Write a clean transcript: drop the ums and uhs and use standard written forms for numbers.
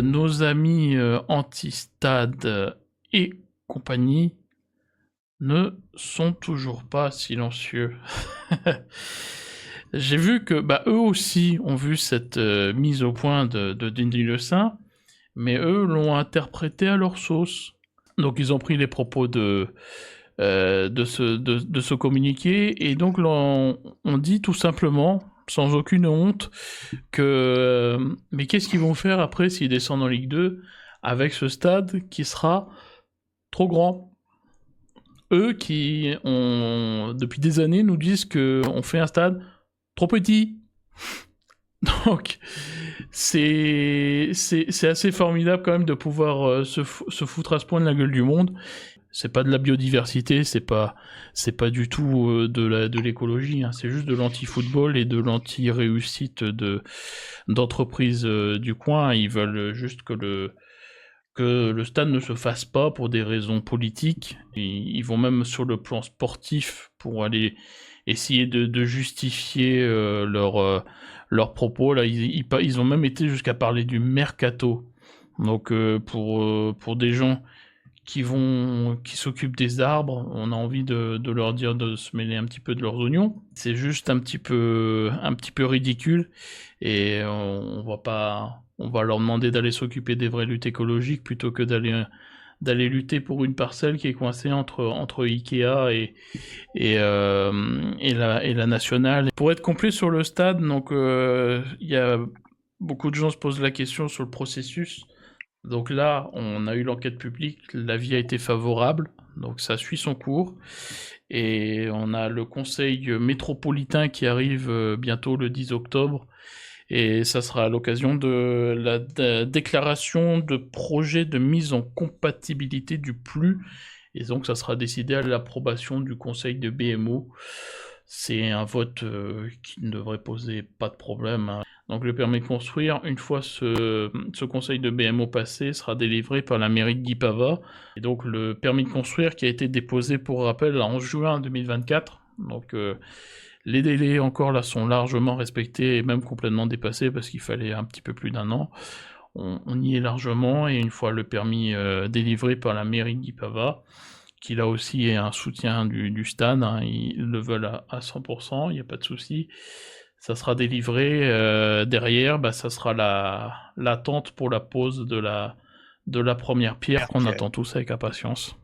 Nos amis anti-stade et compagnie ne sont toujours pas silencieux. J'ai vu que eux aussi ont vu cette mise au point de Denis Lessein, mais eux l'ont interprété à leur sauce. Donc ils ont pris les propos de ce communiqué et donc on dit tout simplement, sans aucune honte, que mais qu'est-ce qu'ils vont faire après s'ils descendent en Ligue 2 avec ce stade qui sera trop grand. Eux qui depuis des années nous disent qu'on fait un stade trop petit. Donc c'est assez formidable quand même de pouvoir se foutre à ce point de la gueule du monde. C'est pas de la biodiversité, c'est pas du tout de l'écologie, hein. C'est juste de l'anti-football et de l'anti-réussite d'entreprises du coin. Ils veulent juste que le stade ne se fasse pas pour des raisons politiques. Ils vont même sur le plan sportif pour aller essayer de justifier leurs propos. Là, ils ont même été jusqu'à parler du mercato. Donc pour des gens qui s'occupent des arbres, on a envie de leur dire de se mêler un petit peu de leurs oignons. C'est juste un petit peu ridicule et on va leur demander d'aller s'occuper des vraies luttes écologiques plutôt que d'aller lutter pour une parcelle qui est coincée entre Ikea et la nationale. Pour être complet sur le stade, donc il y a beaucoup de gens se posent la question sur le processus. Donc là, on a eu l'enquête publique, l'avis a été favorable, donc ça suit son cours. Et on a le conseil métropolitain qui arrive bientôt le 10 octobre. Et ça sera à l'occasion de la déclaration de projet de mise en compatibilité du PLU. Et donc ça sera décidé à l'approbation du conseil de BMO. C'est un vote qui ne devrait poser pas de problème, hein. Donc le permis de construire, une fois ce conseil de BMO passé, sera délivré par la mairie de Guipava. Et donc le permis de construire qui a été déposé, pour rappel, en juin 2024. Donc les délais encore là sont largement respectés et même complètement dépassés parce qu'il fallait un petit peu plus d'un an. On y est largement, et une fois le permis délivré par la mairie de Guipava, qui là aussi est un soutien du stade, hein, ils le veulent à 100%, il n'y a pas de souci. Ça sera délivré, derrière, ça sera l'attente pour la pose de la première pierre qu'on attend tous avec impatience.